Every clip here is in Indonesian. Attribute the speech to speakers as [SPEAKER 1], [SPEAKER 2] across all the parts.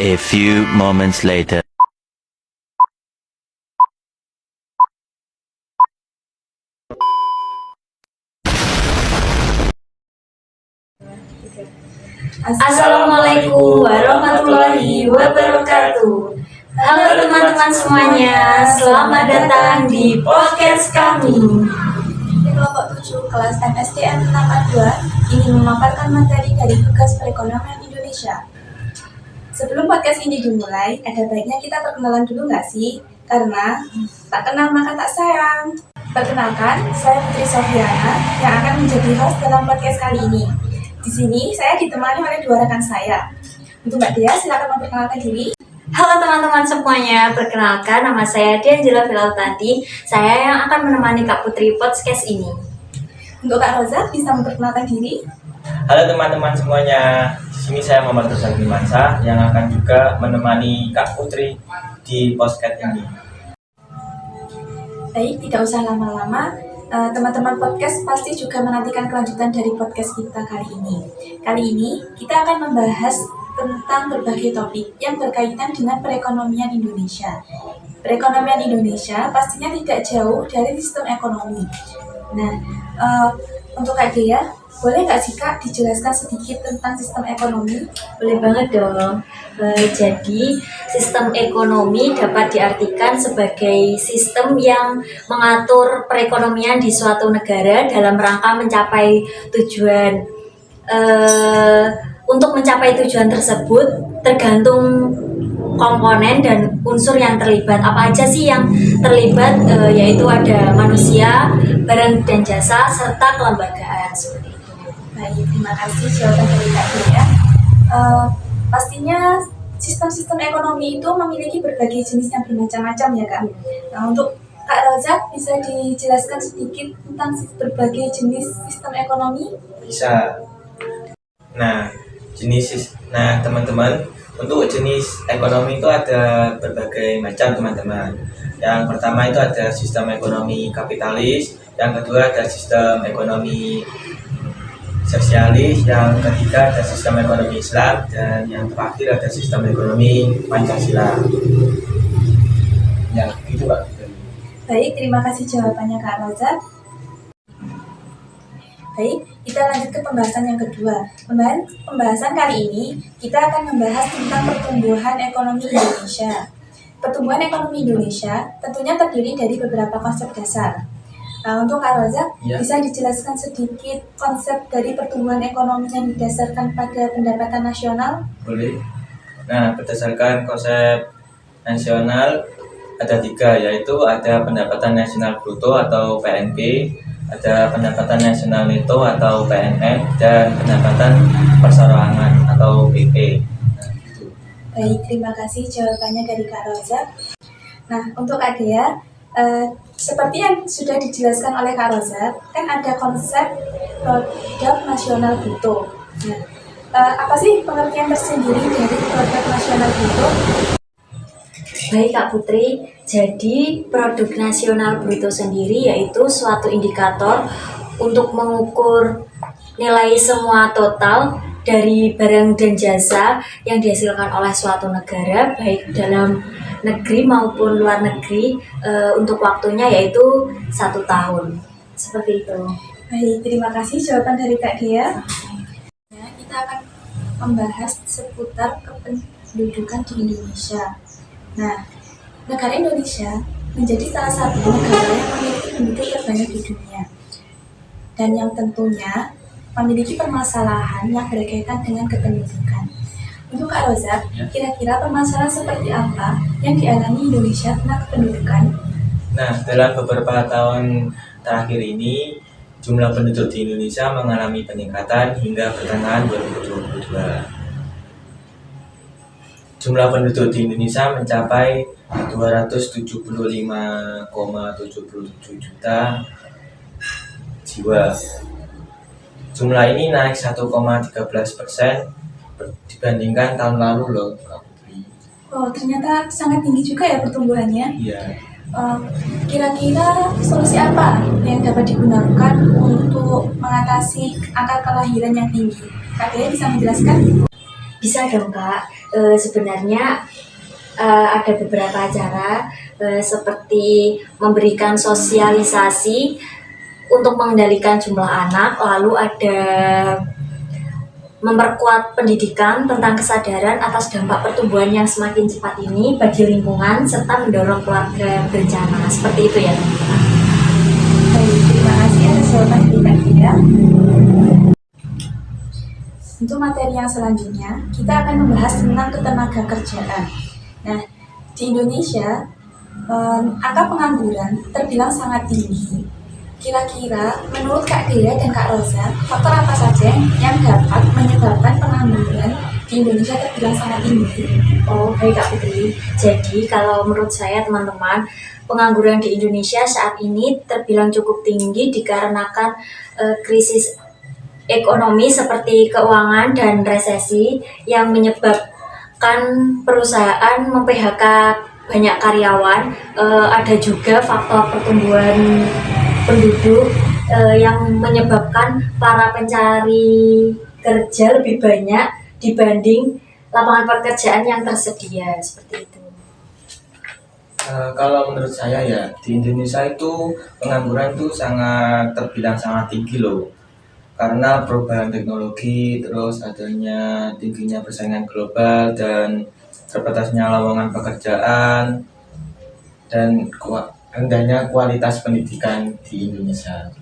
[SPEAKER 1] A few moments later.
[SPEAKER 2] Assalamualaikum warahmatullahi wabarakatuh. Halo teman-teman semuanya, selamat datang di podcast kami.
[SPEAKER 3] Kelompok 7 kelas MSDN 62 ingin memaparkan materi dari tugas perekonomian Indonesia. Sebelum podcast ini dimulai, ada baiknya kita perkenalan dulu nggak sih? Karena tak kenal maka tak sayang. Perkenalkan, saya Putri Sofiana yang akan menjadi host dalam podcast kali ini. Di sini saya ditemani oleh dua rekan saya. Untuk Mbak Dea, silakan memperkenalkan diri.
[SPEAKER 2] Halo teman-teman semuanya, perkenalkan nama saya Dianjela Filautati. Saya yang akan menemani Kak Putri podcast ini.
[SPEAKER 3] Untuk Kak Roza, bisa memperkenalkan diri.
[SPEAKER 4] Halo teman-teman semuanya, di sini saya Muhammad Rozaki Mansa yang akan juga menemani Kak Putri di podcast ini.
[SPEAKER 3] Baik, tidak usah lama-lama. Teman-teman podcast pasti juga menantikan kelanjutan dari podcast kita kali ini. Kali ini kita akan membahas tentang berbagai topik yang berkaitan dengan perekonomian Indonesia. Perekonomian Indonesia pastinya tidak jauh dari sistem ekonomi. Nah, untuk Kak Dea, boleh nggak sih Kak dijelaskan sedikit tentang sistem ekonomi?
[SPEAKER 2] Boleh banget dong. Jadi, sistem ekonomi dapat diartikan sebagai sistem yang mengatur perekonomian di suatu negara dalam rangka mencapai tujuan. Untuk mencapai tujuan tersebut, tergantung komponen dan unsur yang terlibat. Apa aja sih yang terlibat? Yaitu ada manusia, barang dan jasa, serta kelembagaan. Seperti itu.
[SPEAKER 3] Baik, terima kasih jawaban dari Kak Dea. Pastinya sistem-sistem ekonomi itu memiliki berbagai jenis yang bermacam-macam ya Kak. Nah, untuk Kak Rozak bisa dijelaskan sedikit tentang berbagai jenis sistem ekonomi?
[SPEAKER 4] Bisa. Nah, teman-teman, untuk jenis ekonomi itu ada berbagai macam teman-teman. Yang pertama itu ada sistem ekonomi kapitalis, yang kedua ada sistem ekonomi sosialis, yang ketiga ada sistem ekonomi Islam, dan yang terakhir ada sistem ekonomi Pancasila. Ya, itu Pak.
[SPEAKER 3] Baik, terima kasih jawabannya Kak Rozak. Baik, kita lanjut ke pembahasan yang kedua. Pembahasan kali ini kita akan membahas tentang pertumbuhan ekonomi Indonesia. Pertumbuhan ekonomi Indonesia tentunya terdiri dari beberapa konsep dasar. Nah, untuk Kak Rozak, bisa dijelaskan sedikit konsep dari pertumbuhan ekonomi yang didasarkan pada pendapatan nasional?
[SPEAKER 4] Boleh. Nah, berdasarkan konsep nasional ada 3, yaitu ada pendapatan nasional bruto atau PNB, ada pendapatan nasional neto atau PNN, dan pendapatan perseorangan atau PP.
[SPEAKER 3] Baik, terima kasih jawabannya dari Kak Rozak. Nah, untuk Kak Dea, seperti yang sudah dijelaskan oleh Kak Rozak, kan ada konsep produk nasional bruto. Nah, apa sih pengertian tersendiri dari produk nasional bruto?
[SPEAKER 2] Baik Kak Putri, jadi produk nasional bruto sendiri yaitu suatu indikator untuk mengukur nilai semua total dari barang dan jasa yang dihasilkan oleh suatu negara, baik dalam negeri maupun luar negeri, untuk waktunya yaitu 1 tahun. Seperti itu.
[SPEAKER 3] Baik, terima kasih jawaban dari Kak Dea. Nah, kita akan membahas seputar kependudukan di Indonesia. Nah, negara Indonesia menjadi salah satu negara yang memiliki penduduk terbanyak di dunia dan yang tentunya memiliki permasalahan yang berkaitan dengan kependudukan. Untuk Kak Rozak, kira-kira permasalahan seperti apa yang dialami Indonesia tentang kependudukan?
[SPEAKER 4] Nah, dalam beberapa tahun terakhir ini, jumlah penduduk di Indonesia mengalami peningkatan hingga pertengahan 2022. Jumlah penduduk di Indonesia mencapai 275,77 juta jiwa. Jumlah ini naik 1,13% dibandingkan tahun lalu loh, Kak Putri.
[SPEAKER 3] Oh, ternyata sangat tinggi juga ya pertumbuhannya.
[SPEAKER 4] Iya.
[SPEAKER 3] Kira-kira solusi apa yang dapat digunakan untuk mengatasi angka kelahiran yang tinggi? Kak Dea bisa menjelaskan?
[SPEAKER 2] Bisa dong Kak. Sebenarnya ada beberapa cara seperti memberikan sosialisasi untuk mengendalikan jumlah anak, lalu ada memperkuat pendidikan tentang kesadaran atas dampak pertumbuhan yang semakin cepat ini bagi lingkungan, serta mendorong keluarga berencana. Seperti itu ya.
[SPEAKER 3] Baik, terima kasih atas jawaban dari Kak Dea. Untuk materi yang selanjutnya, kita akan membahas tentang ketenaga kerjaan. Nah, di Indonesia, angka pengangguran terbilang sangat tinggi. Kira-kira menurut Kak Dea dan Kak Rosa, faktor apa saja yang dapat menyebabkan pengangguran di Indonesia terbilang sangat tinggi?
[SPEAKER 2] Oh, baik Kak Putri. Jadi kalau menurut saya teman-teman, pengangguran di Indonesia saat ini terbilang cukup tinggi dikarenakan krisis ekonomi seperti keuangan dan resesi yang menyebabkan perusahaan mem-PHK banyak karyawan. Ada juga faktor pertumbuhan penduduk yang menyebabkan para pencari kerja lebih banyak dibanding lapangan pekerjaan yang tersedia, seperti itu.
[SPEAKER 4] Kalau menurut saya ya, di Indonesia itu pengangguran itu terbilang sangat tinggi loh. Karena perubahan teknologi, terus adanya tingginya persaingan global dan terbatasnya lowongan pekerjaan dan rendahnya kualitas pendidikan di Indonesia.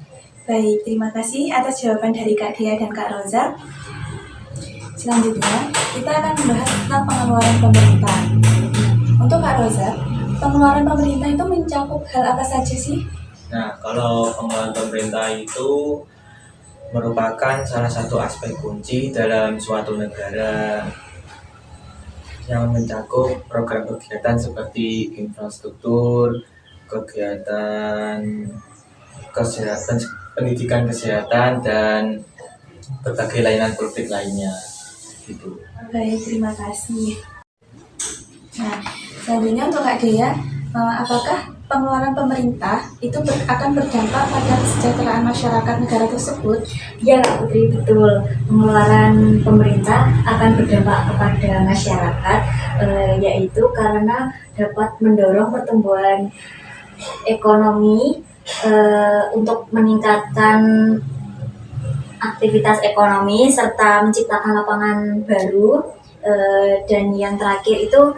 [SPEAKER 3] Baik, terima kasih atas jawaban dari Kak Dea dan Kak Rosa. Selanjutnya, kita akan membahas tentang pengeluaran pemerintah. Untuk Kak Rosa, pengeluaran pemerintah itu mencakup hal apa saja sih?
[SPEAKER 4] Nah, kalau pengeluaran pemerintah itu merupakan salah satu aspek kunci dalam suatu negara yang mencakup program kegiatan seperti infrastruktur, kegiatan kesehatan, pendidikan kesehatan, dan berbagai layanan publik lainnya. Gitu.
[SPEAKER 3] Baik, terima kasih. Nah, selanjutnya untuk Kak Dea, apakah pengeluaran pemerintah itu akan berdampak pada kesejahteraan masyarakat negara tersebut?
[SPEAKER 2] Ya Kak Putri, betul. Pengeluaran pemerintah akan berdampak kepada masyarakat, yaitu karena dapat mendorong pertumbuhan ekonomi untuk meningkatkan aktivitas ekonomi serta menciptakan lapangan baru, dan yang terakhir itu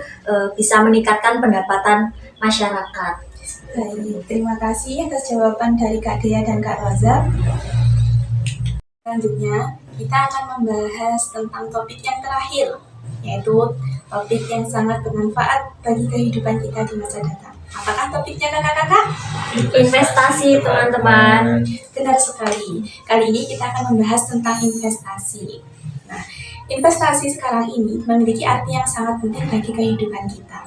[SPEAKER 2] bisa meningkatkan pendapatan masyarakat.
[SPEAKER 3] Baik, terima kasih atas jawaban dari Kak Dea dan Kak Rosa. Selanjutnya, kita akan membahas tentang topik yang terakhir, yaitu topik yang sangat bermanfaat bagi kehidupan kita di masa datang. Apakah topiknya kakak-kakak?
[SPEAKER 2] Investasi, teman-teman.
[SPEAKER 3] Benar sekali. Kali ini kita akan membahas tentang investasi. Nah, investasi sekarang ini memiliki arti yang sangat penting bagi kehidupan kita.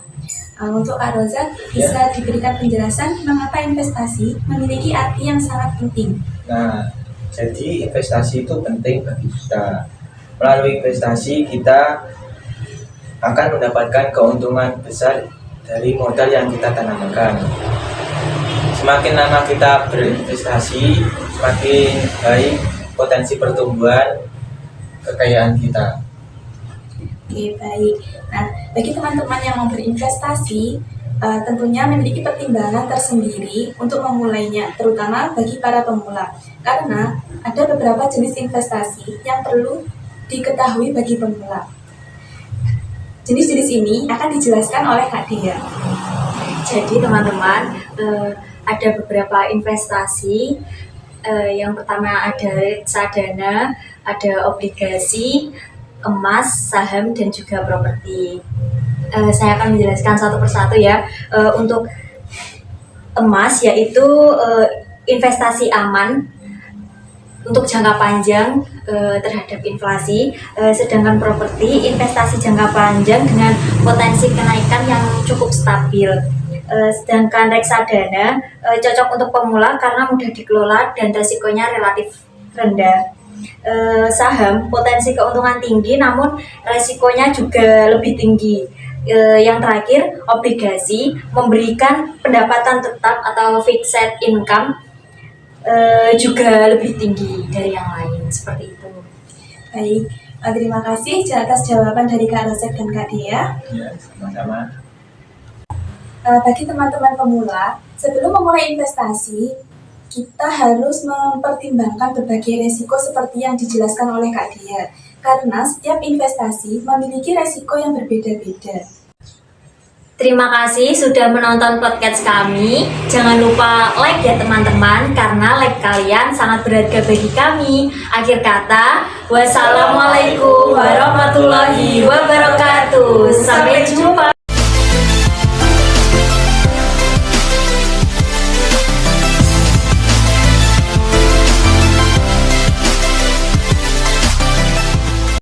[SPEAKER 3] Untuk Kak Rosa, bisa diberikan penjelasan mengapa investasi memiliki arti yang sangat penting?
[SPEAKER 4] Nah, jadi investasi itu penting bagi kita. Melalui investasi kita akan mendapatkan keuntungan besar dari modal yang kita tanamkan. Semakin lama kita berinvestasi, semakin baik potensi pertumbuhan kekayaan kita.
[SPEAKER 3] Oke, baik. Nah, bagi teman-teman yang mau berinvestasi, tentunya memiliki pertimbangan tersendiri untuk memulainya, terutama bagi para pemula. Karena ada beberapa jenis investasi yang perlu diketahui bagi pemula. Jenis-jenis ini akan dijelaskan oleh Kak Dea.
[SPEAKER 2] Jadi teman-teman, ada beberapa investasi. Yang pertama ada reksadana, ada obligasi, emas, saham, dan juga properti. Saya akan menjelaskan satu persatu ya. Untuk emas yaitu investasi aman untuk jangka panjang terhadap inflasi, sedangkan properti investasi jangka panjang dengan potensi kenaikan yang cukup stabil. Sedangkan reksadana cocok untuk pemula karena mudah dikelola dan resikonya relatif rendah. Saham potensi keuntungan tinggi namun resikonya juga lebih tinggi. Yang terakhir, obligasi memberikan pendapatan tetap atau fixed income juga lebih tinggi dari yang lain, seperti itu.
[SPEAKER 3] Baik, Terima kasih atas jawaban dari Kak Rosek dan Kak Dea.
[SPEAKER 4] Ya, sama-sama.
[SPEAKER 3] Bagi teman-teman pemula, sebelum memulai investasi, kita harus mempertimbangkan berbagai resiko seperti yang dijelaskan oleh Kak Dea. Karena setiap investasi memiliki resiko yang berbeda-beda.
[SPEAKER 2] Terima kasih sudah menonton podcast kami. Jangan lupa like ya teman-teman, karena like kalian sangat berharga bagi kami. Akhir kata, wassalamualaikum warahmatullahi wabarakatuh. Sampai jumpa.